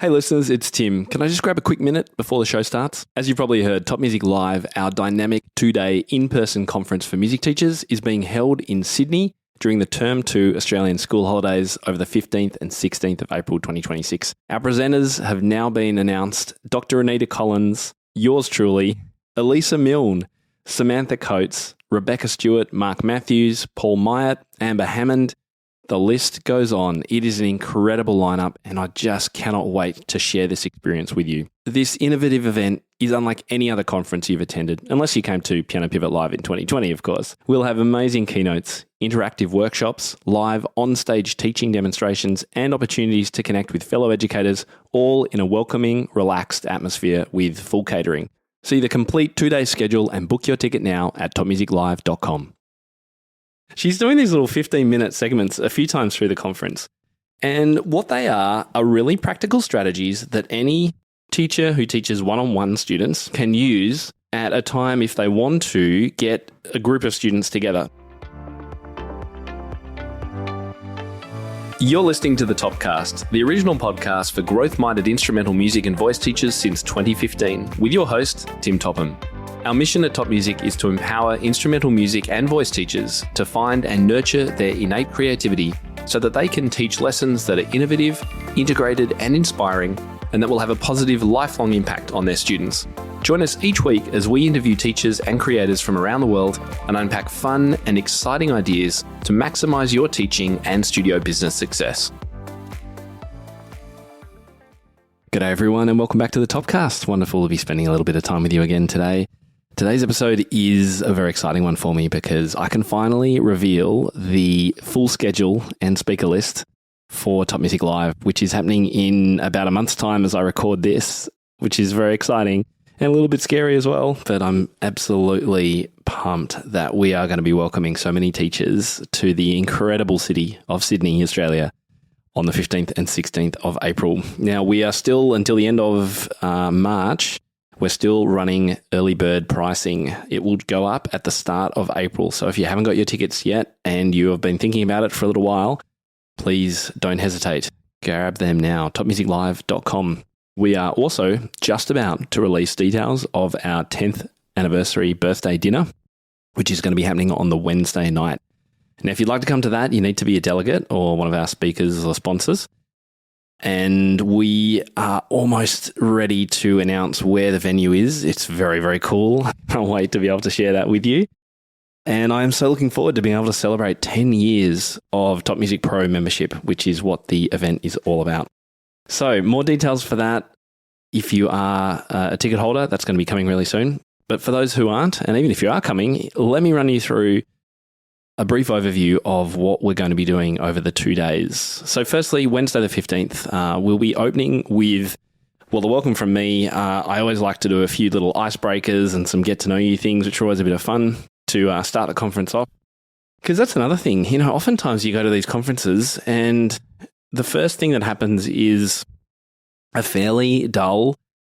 Hey listeners, it's Tim. Can I just grab a quick minute before the show starts? As you've probably heard, Top Music Live, our dynamic 2-day in-person conference for music teachers, is being held in Sydney during the Term 2 Australian school holidays over the 15th and 16th of April 2026. Our presenters have now been announced: Dr. Anita Collins, yours truly, Elisa Milne, Samantha Coates, Rebecca Stewart, Mark Matthews, Paul Myatt, Amber Hammond. The list goes on. It is an incredible lineup, and I just cannot wait to share this experience with you. This innovative event is unlike any other conference you've attended, unless you came to Piano Pivot Live in 2020, of course. We'll have amazing keynotes, interactive workshops, live on-stage teaching demonstrations, and opportunities to connect with fellow educators, all in a welcoming, relaxed atmosphere with full catering. See the complete 2-day schedule and book your ticket now at topmusiclive.com. She's doing these little 15-minute segments a few times through the conference. And what they are really practical strategies that any teacher who teaches one-on-one students can use at a time if they want to get a group of students together. You're listening to the Topcast, the original podcast for growth-minded instrumental music and voice teachers since 2015, with your host, Tim Topham. Our mission at Top Music is to empower instrumental music and voice teachers to find and nurture their innate creativity so that they can teach lessons that are innovative, integrated, and inspiring, and that will have a positive lifelong impact on their students. Join us each week as we interview teachers and creators from around the world and unpack fun and exciting ideas to maximize your teaching and studio business success. G'day everyone, and welcome back to the Topcast. Wonderful to be spending a little bit of time with you again today. Today's episode is a very exciting one for me because I can finally reveal the full schedule and speaker list for Top Music Live, which is happening in about a month's time as I record this, which is very exciting and a little bit scary as well. But I'm absolutely pumped that we are going to be welcoming so many teachers to the incredible city of Sydney, Australia, on the 15th and 16th of April. Now, we are still, until the end of March, we're still running early bird pricing. It will go up at the start of April. So if you haven't got your tickets yet and you have been thinking about it for a little while, please don't hesitate. Grab them now, topmusiclive.com. We are also just about to release details of our 10th anniversary birthday dinner, which is going to be happening on the Wednesday night. Now, if you'd like to come to that, you need to be a delegate or one of our speakers or sponsors. And we are almost ready to announce where the venue is. It's very, very cool. I can't wait to be able to share that with you. And I'm so looking forward to being able to celebrate 10 years of Top Music Pro membership, which is what the event is all about. So more details for that. If you are a ticket holder, that's going to be coming really soon. But for those who aren't, and even if you are coming, let me run you through a brief overview of what we're going to be doing over the 2 days. So firstly, Wednesday the 15th, we'll be opening with, well, the welcome from me. I always like to do a few little icebreakers and some get-to-know-you things, which are always a bit of fun to start the conference off. Because that's another thing. You know, oftentimes you go to these conferences and the first thing that happens is a fairly dull,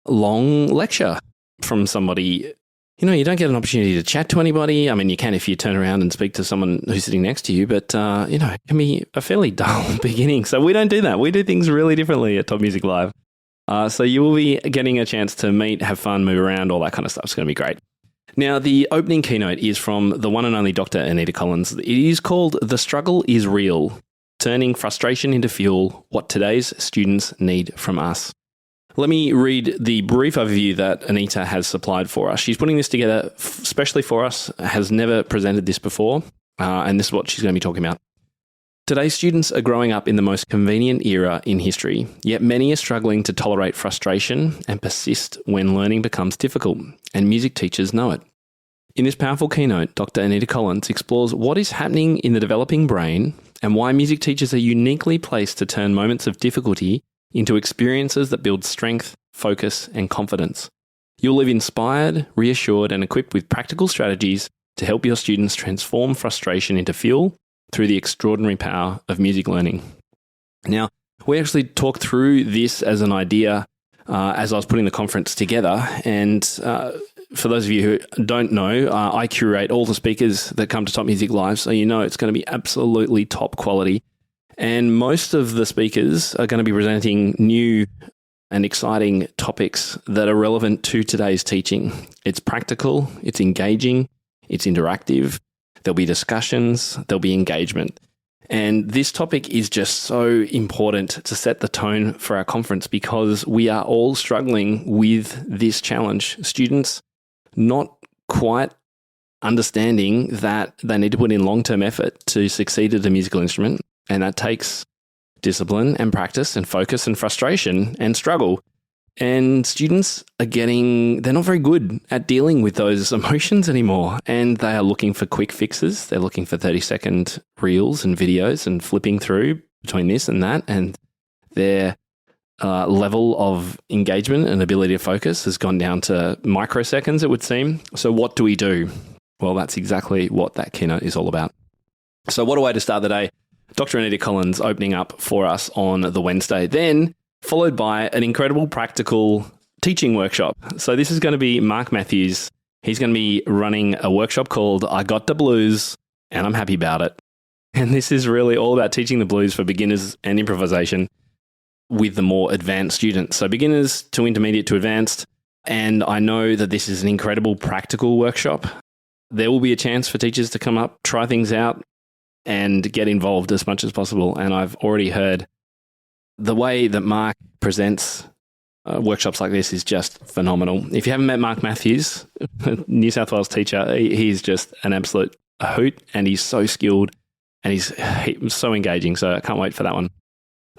long lecture from somebody. You know, you don't get an opportunity to chat to anybody. I mean, you can if you turn around and speak to someone who's sitting next to you, but, you know, it can be a fairly dull beginning. So we don't do that. We do things really differently at Top Music Live. So you will be getting a chance to meet, have fun, move around, all that kind of stuff. It's going to be great. Now, the opening keynote is from the one and only Dr. Anita Collins. It is called The Struggle is Real, Turning Frustration into Fuel, What Today's Students Need from Us. Let me read the brief overview that Anita has supplied for us. She's putting this together especially for us, has never presented this before, and this is what she's going to be talking about. Today's students are growing up in the most convenient era in history, yet many are struggling to tolerate frustration and persist when learning becomes difficult, and music teachers know it. In this powerful keynote, Dr. Anita Collins explores what is happening in the developing brain and why music teachers are uniquely placed to turn moments of difficulty into experiences that build strength, focus, and confidence. You'll live inspired, reassured, and equipped with practical strategies to help your students transform frustration into fuel through the extraordinary power of music learning. Now, we actually talked through this as an idea as I was putting the conference together. And for those of you who don't know, I curate all the speakers that come to Top Music Live, so you know it's going to be absolutely top quality. And most of the speakers are going to be presenting new and exciting topics that are relevant to today's teaching. It's practical, it's engaging, it's interactive. There'll be discussions, there'll be engagement. And this topic is just so important to set the tone for our conference because we are all struggling with this challenge. Students not quite understanding that they need to put in long-term effort to succeed at a musical instrument, and that takes discipline and practice and focus and frustration and struggle. And students they're not very good at dealing with those emotions anymore. And they are looking for quick fixes. They're looking for 30-second reels and videos and flipping through between this and that. And their level of engagement and ability to focus has gone down to microseconds, it would seem. So what do we do? Well, that's exactly what that keynote is all about. So what a way to start the day. Dr. Anita Collins opening up for us on the Wednesday. Then followed by an incredible practical teaching workshop. So this is going to be Mark Matthews. He's going to be running a workshop called I Got the Blues and I'm Happy About It. And this is really all about teaching the blues for beginners and improvisation with the more advanced students. So beginners to intermediate to advanced. And I know that this is an incredible practical workshop. There will be a chance for teachers to come up, try things out, and get involved as much as possible. And I've already heard the way that Mark presents workshops like this is just phenomenal. If you haven't met Mark Matthews, New South Wales teacher, he's just an absolute hoot, and he's so skilled and he's so engaging. So I can't wait for that one.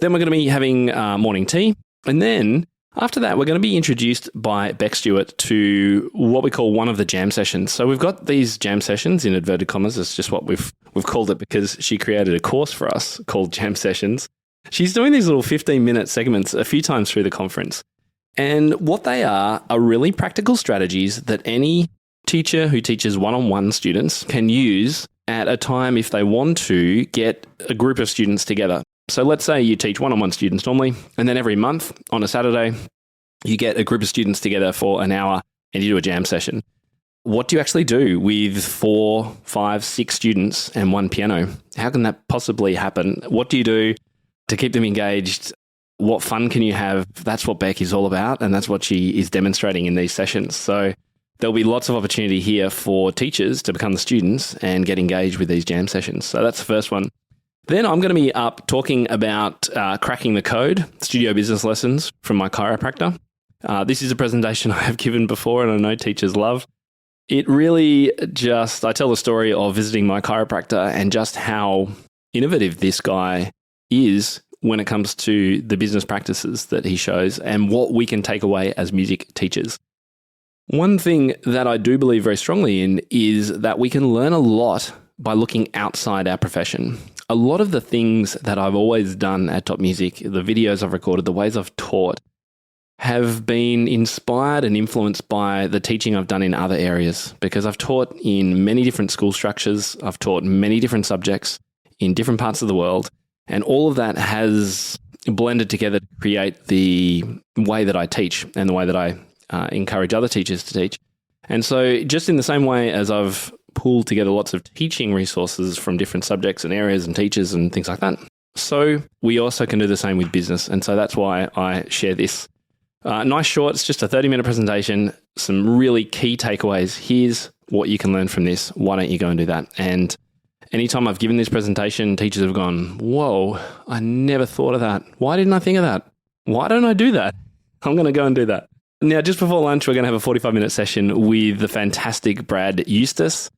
Then we're going to be having morning tea. And then after that, we're going to be introduced by Beck Stewart to what we call one of the jam sessions. So we've got these jam sessions in inverted commas. It's just what we've called it because she created a course for us called Jam Sessions. She's doing these little 15-minute segments a few times through the conference. And what they are really practical strategies that any teacher who teaches one-on-one students can use at a time if they want to get a group of students together. So let's say you teach one-on-one students normally, and then every month on a Saturday, you get a group of students together for an hour and you do a jam session. What do you actually do with 4, 5, 6 students and one piano? How can that possibly happen? What do you do to keep them engaged? What fun can you have? That's what Beck is all about, and that's what she is demonstrating in these sessions. So there'll be lots of opportunity here for teachers to become the students and get engaged with these jam sessions. So that's the first one. Then I'm going to be up talking about cracking the code, studio business lessons from my chiropractor. This is a presentation I have given before and I know teachers love. It really I tell the story of visiting my chiropractor and just how innovative this guy is when it comes to the business practices that he shows and what we can take away as music teachers. One thing that I do believe very strongly in is that we can learn a lot by looking outside our profession. A lot of the things that I've always done at Top Music, the videos I've recorded, the ways I've taught, have been inspired and influenced by the teaching I've done in other areas because I've taught in many different school structures. I've taught many different subjects in different parts of the world, and all of that has blended together to create the way that I teach and the way that I encourage other teachers to teach. And so just in the same way as I've pulled together lots of teaching resources from different subjects and areas and teachers and things like that, so we also can do the same with business. And so that's why I share this. Nice short, it's just a 30-minute presentation, some really key takeaways. Here's what you can learn from this. Why don't you go and do that? And anytime I've given this presentation, teachers have gone, whoa, I never thought of that. Why didn't I think of that? Why don't I do that? I'm going to go and do that. Now, just before lunch, we're going to have a 45-minute session with the fantastic Brad Eustace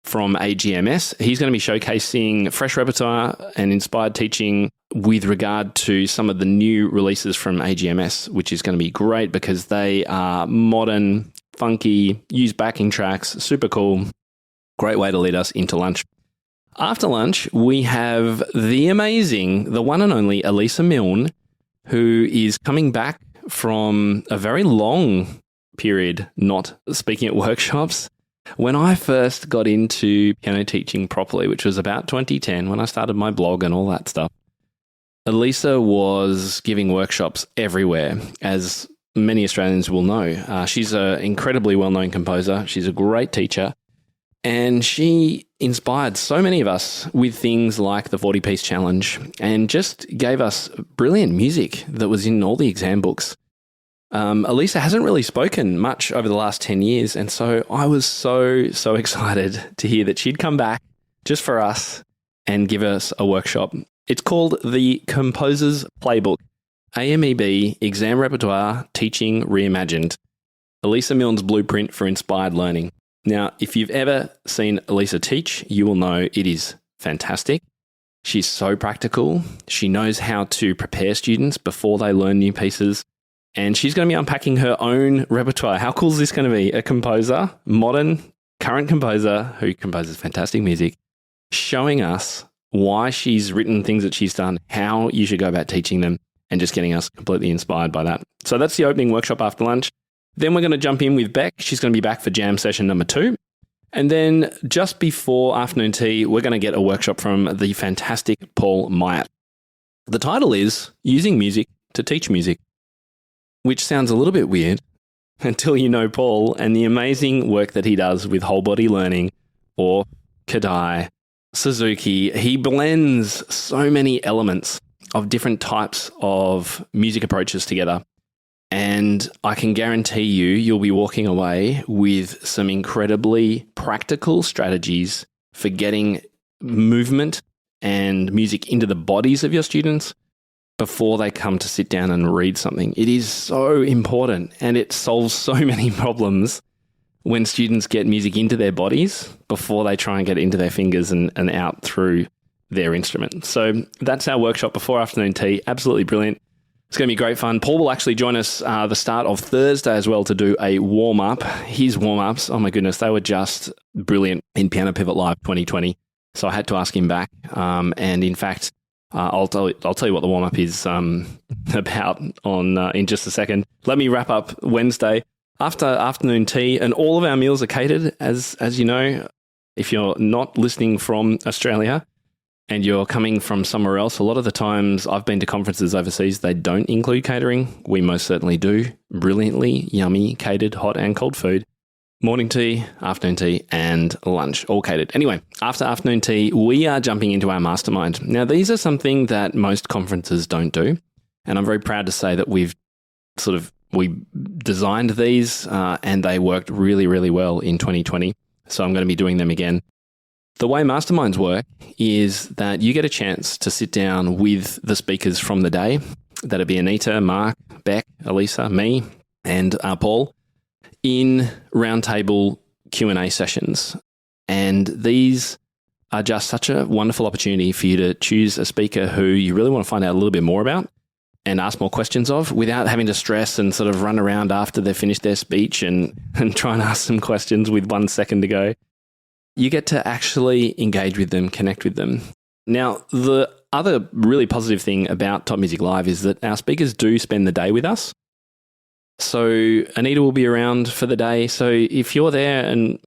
from AGMS. He's going to be showcasing fresh repertoire and inspired teaching with regard to some of the new releases from AGMS, which is going to be great because they are modern, funky, use backing tracks, super cool. Great way to lead us into lunch. After lunch, we have the amazing, the one and only Elisa Milne, who is coming back from a very long period not speaking at workshops. When I first got into piano teaching properly, which was about 2010, when I started my blog and all that stuff, Elisa was giving workshops everywhere, as many Australians will know. She's an incredibly well-known composer. She's a great teacher. And she inspired so many of us with things like the 40-piece challenge and just gave us brilliant music that was in all the exam books. Elisa hasn't really spoken much over the last 10 years. And so I was so excited to hear that she'd come back just for us and give us a workshop. It's called the Composer's Playbook, AMEB Exam Repertoire Teaching Reimagined, Elisa Milne's Blueprint for Inspired Learning. Now, if you've ever seen Elisa teach, you will know it is fantastic. She's so practical. She knows how to prepare students before they learn new pieces. And she's going to be unpacking her own repertoire. How cool is this going to be? A composer, modern, current composer who composes fantastic music, showing us why she's written things that she's done, how you should go about teaching them, and just getting us completely inspired by that. So that's the opening workshop after lunch. Then we're going to jump in with Beck. She's going to be back for jam session number 2. And then just before afternoon tea, we're going to get a workshop from the fantastic Paul Myatt. The title is Using Music to Teach Music, which sounds a little bit weird until you know Paul and the amazing work that he does with whole body learning, or Kadai, Suzuki. He blends so many elements of different types of music approaches together. And I can guarantee you'll be walking away with some incredibly practical strategies for getting movement and music into the bodies of your students before they come to sit down and read something. It is so important, and it solves so many problems when students get music into their bodies before they try and get it into their fingers and out through their instrument. So that's our workshop before afternoon tea. Absolutely brilliant. It's going to be great fun. Paul will actually join us the start of Thursday as well to do a warm-up. His warm-ups, oh my goodness, they were just brilliant in Piano Pivot Live 2020. So I had to ask him back. And in fact, I'll tell you what the warm-up is about in just a second. Let me wrap up Wednesday. After afternoon tea, and all of our meals are catered, as you know, if you're not listening from Australia and you're coming from somewhere else, a lot of the times I've been to conferences overseas, they don't include catering. We most certainly do. Brilliantly yummy, catered hot and cold food. Morning tea, afternoon tea, and lunch, all catered. Anyway, after afternoon tea, we are jumping into our mastermind. Now, these are something that most conferences don't do, and I'm very proud to say that we designed these and they worked really, really well in 2020. So I'm going to be doing them again. The way masterminds work is that you get a chance to sit down with the speakers from the day. That'll be Anita, Mark, Beck, Elisa, me, and Paul in roundtable Q&A sessions. And these are just such a wonderful opportunity for you to choose a speaker who you really want to find out a little bit more about and ask more questions of without having to stress and sort of run around after they've finished their speech and try and ask some questions with 1 second to go. You get to actually engage with them, connect with them. Now, the other really positive thing about Top Music Live is that our speakers do spend the day with us. So Anita will be around for the day. So if you're there and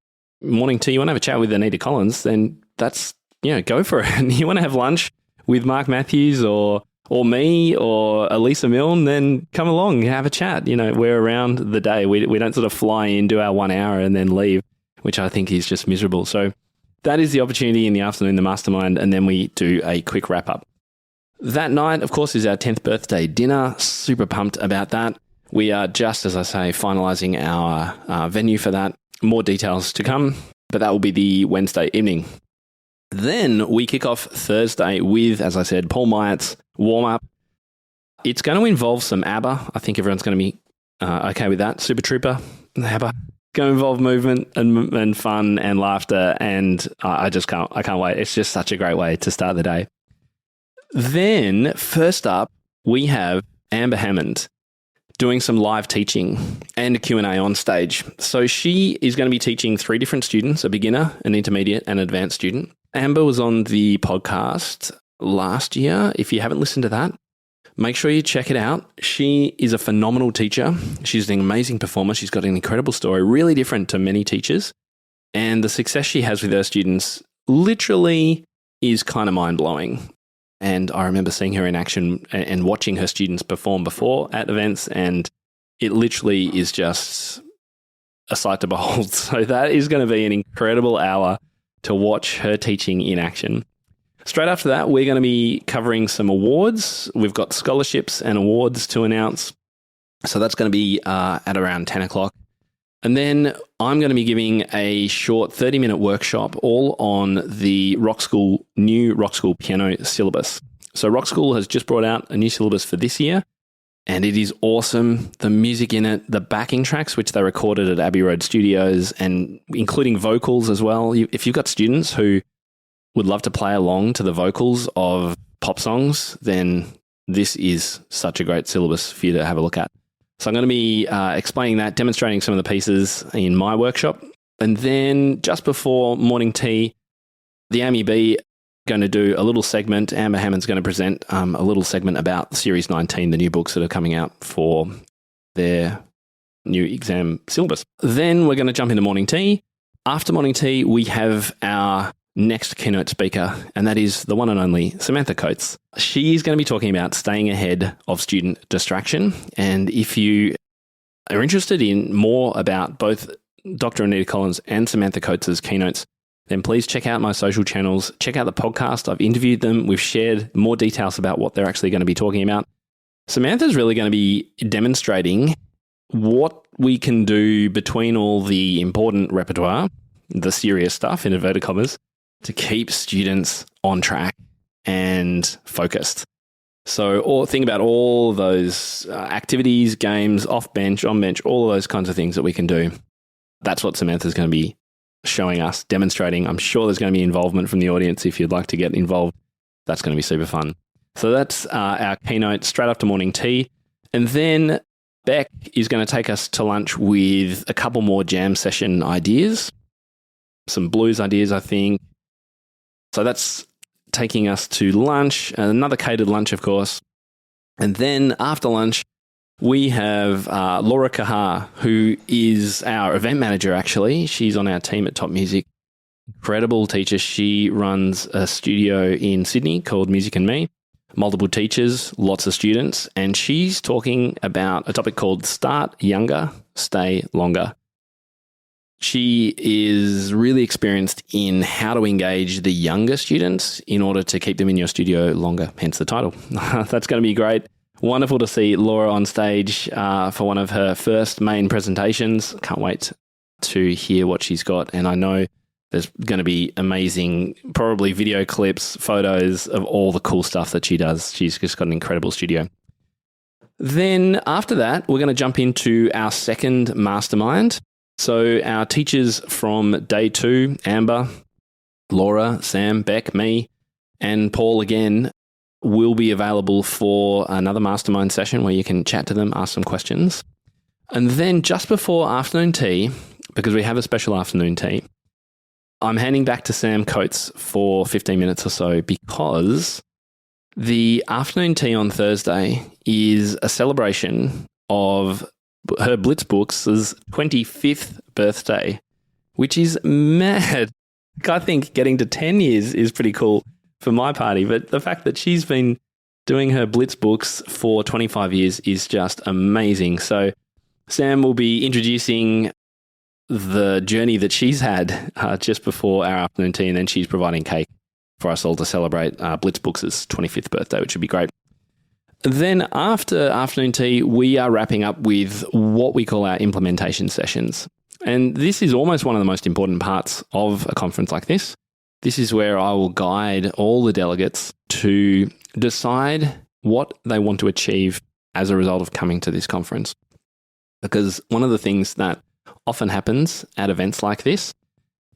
morning tea, you want to have a chat with Anita Collins, then that's, go for it. You want to have lunch with Mark Matthews or me or Elisa Milne, then come along, have a chat. We're around the day. We don't sort of fly in, do our 1 hour and then leave, which I think is just miserable. So that is the opportunity in the afternoon, the mastermind, and then we do a quick wrap up. That night, of course, is our 10th birthday dinner. Super pumped about that. We are just, as I say, finalising our venue for that. More details to come, but that will be the Wednesday evening. Then we kick off Thursday with, as I said, Paul Myatt's warm-up. It's going to involve some ABBA. I think everyone's going to be okay with that. Super Trooper, ABBA. Going to involve movement and fun and laughter, and I can't wait. It's just such a great way to start the day. Then, first up, we have Amber Hammond doing some live teaching and a Q&A on stage. So she is going to be teaching 3 different students, a beginner, an intermediate, and an advanced student. Amber was on the podcast last year. If you haven't listened to that, make sure you check it out. She is a phenomenal teacher. She's an amazing performer. She's got an incredible story, really different to many teachers. And the success she has with her students literally is kind of mind-blowing. And I remember seeing her in action and watching her students perform before at events, and it literally is just a sight to behold. So that is going to be an incredible hour to watch her teaching in action. Straight after that, we're going to be covering some awards. We've got scholarships and awards to announce. So that's going to be at around 10 o'clock. And then I'm going to be giving a short 30-minute workshop all on the new Rock School piano syllabus. So Rock School has just brought out a new syllabus for this year, and it is awesome. The music in it, the backing tracks, which they recorded at Abbey Road Studios, and including vocals as well. If you've got students who would love to play along to the vocals of pop songs, then this is such a great syllabus for you to have a look at. So I'm going to be explaining that, demonstrating some of the pieces in my workshop. And then just before morning tea, the Amy B going to do a little segment. Amber Hammond's going to present a little segment about Series 19, the new books that are coming out for their new exam syllabus. Then we're going to jump into morning tea. After morning tea, we have our next keynote speaker, and that is the one and only Samantha Coates. She's going to be talking about staying ahead of student distraction. And if you are interested in more about both Dr. Anita Collins and Samantha Coates' keynotes, then please check out my social channels, check out the podcast. I've interviewed them. We've shared more details about what they're actually going to be talking about. Samantha's really going to be demonstrating what we can do between all the important repertoire, the serious stuff in inverted commas, to keep students on track and focused. So think about all those activities, games, off bench, on bench, all of those kinds of things that we can do. That's what Samantha's going to be showing us, demonstrating. I'm sure there's going to be involvement from the audience if you'd like to get involved. That's going to be super fun. So that's our keynote straight after morning tea. And then Beck is going to take us to lunch with a couple more jam session ideas, some blues ideas, I think. So that's taking us to lunch, another catered lunch, of course. And then after lunch, we have Laura Kahar, who is our event manager, actually. She's on our team at Top Music. Incredible teacher. She runs a studio in Sydney called Music and Me. Multiple teachers, lots of students. And she's talking about a topic called Start Younger, Stay Longer. She is really experienced in how to engage the younger students in order to keep them in your studio longer, hence the title. That's going to be great. Wonderful to see Laura on stage for one of her first main presentations. Can't wait to hear what she's got. And I know there's going to be amazing, probably video clips, photos of all the cool stuff that she does. She's just got an incredible studio. Then after that, we're going to jump into our second mastermind. So our teachers from day 2, Amber, Laura, Sam, Beck, me, and Paul again, will be available for another mastermind session where you can chat to them, ask some questions. And then just before afternoon tea, because we have a special afternoon tea, I'm handing back to Sam Coates for 15 minutes or so, because the afternoon tea on Thursday is a celebration of her Blitzbooks' 25th birthday, which is mad. I think getting to 10 years is pretty cool for my party, but the fact that she's been doing her Blitzbooks for 25 years is just amazing. So Sam will be introducing the journey that she's had just before our afternoon tea, and then she's providing cake for us all to celebrate Blitzbooks' 25th birthday, which would be great. Then after afternoon tea, we are wrapping up with what we call our implementation sessions. And this is almost one of the most important parts of a conference like this. This is where I will guide all the delegates to decide what they want to achieve as a result of coming to this conference. Because one of the things that often happens at events like this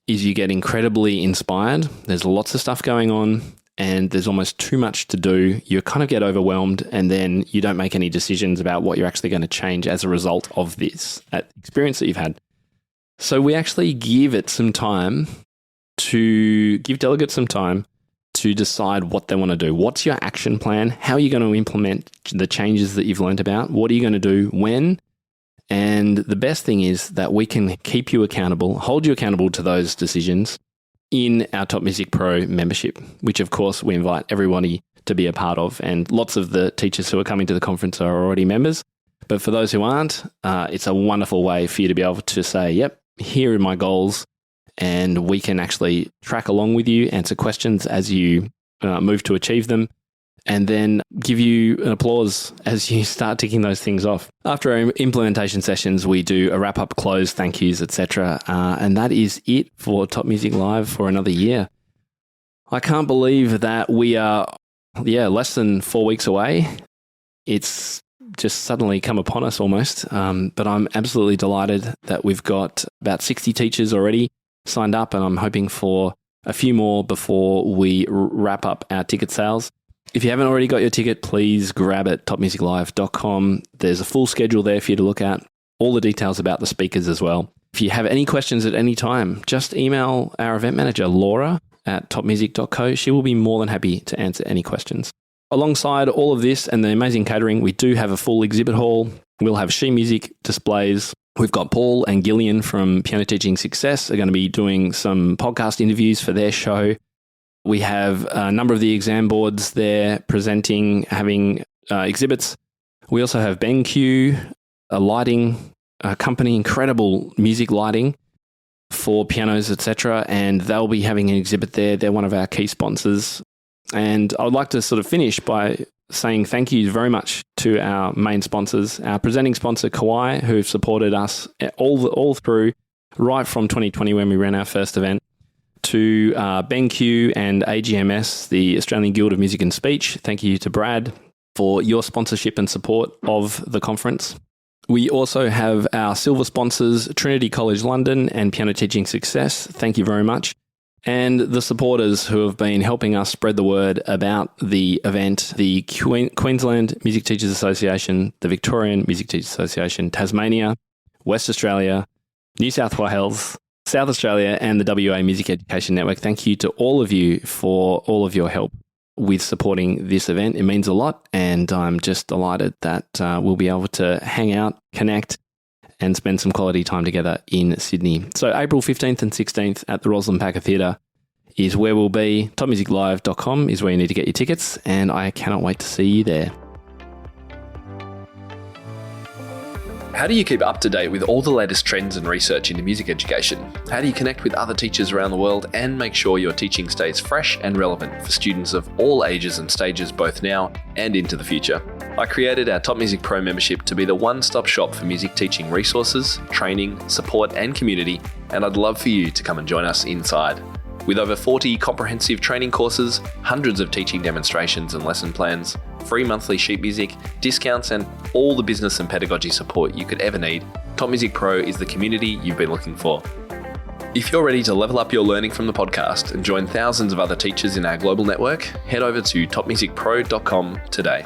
is you get incredibly inspired. There's lots of stuff going on, and there's almost too much to do. You kind of get overwhelmed, and then you don't make any decisions about what you're actually going to change as a result of this experience that you've had. So we actually give delegates some time to decide what they want to do. What's your action plan? How are you going to implement the changes that you've learned about? What are you going to do? When? And the best thing is that we can keep you accountable, hold you accountable to those decisions in our Top Music Pro membership, which of course we invite everybody to be a part of. And lots of the teachers who are coming to the conference are already members. But for those who aren't, it's a wonderful way for you to be able to say, yep, here are my goals. And we can actually track along with you, answer questions as you move to achieve them. and then give you an applause as you start ticking those things off. After our implementation sessions, we do a wrap-up, close, thank yous, etc. And that is it for Top Music Live for another year. I can't believe that we are, less than 4 weeks away. It's just suddenly come upon us almost. But I'm absolutely delighted that we've got about 60 teachers already signed up, and I'm hoping for a few more before we wrap up our ticket sales. If you haven't already got your ticket, please grab it, topmusiclive.com. There's a full schedule there for you to look at, all the details about the speakers as well. If you have any questions at any time, just email our event manager, Laura, at topmusic.co. She will be more than happy to answer any questions. Alongside all of this and the amazing catering, we do have a full exhibit hall. We'll have sheet music displays. We've got Paul and Gillian from Piano Teaching Success are going to be doing some podcast interviews for their show. We have a number of the exam boards there presenting, having exhibits. We also have BenQ, a lighting company, incredible music lighting for pianos, etc. And they'll be having an exhibit there. They're one of our key sponsors. And I would like to sort of finish by saying thank you very much to our main sponsors, our presenting sponsor, Kauai, who've supported us all through, right from 2020 when we ran our first event, to BenQ and AGMS, the Australian Guild of Music and Speech. Thank you to Brad for your sponsorship and support of the conference. We also have our silver sponsors, Trinity College London and Piano Teaching Success. Thank you very much. And the supporters who have been helping us spread the word about the event, the Queensland Music Teachers Association, the Victorian Music Teachers Association, Tasmania, West Australia, New South Wales, South Australia, and the WA Music Education Network. Thank you to all of you for all of your help with supporting this event. It means a lot, and I'm just delighted that we'll be able to hang out, connect, and spend some quality time together in Sydney. So April 15th and 16th at the Roslyn Packer Theatre is where we'll be. TopMusicLive.com is where you need to get your tickets, and I cannot wait to see you there. How do you keep up to date with all the latest trends and research into music education? How do you connect with other teachers around the world and make sure your teaching stays fresh and relevant for students of all ages and stages, both now and into the future? I created our Top Music Pro membership to be the one-stop shop for music teaching resources, training, support, and community, and I'd love for you to come and join us inside. With over 40 comprehensive training courses, hundreds of teaching demonstrations and lesson plans, free monthly sheet music, discounts, and all the business and pedagogy support you could ever need, Top Music Pro is the community you've been looking for. If you're ready to level up your learning from the podcast and join thousands of other teachers in our global network, head over to topmusicpro.com today.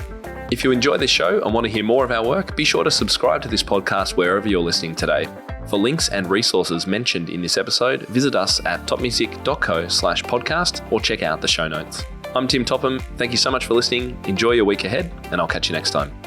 If you enjoy this show and want to hear more of our work, be sure to subscribe to this podcast wherever you're listening today. For links and resources mentioned in this episode, visit us at topmusic.co/podcast or check out the show notes. I'm Tim Topham. Thank you so much for listening. Enjoy your week ahead, and I'll catch you next time.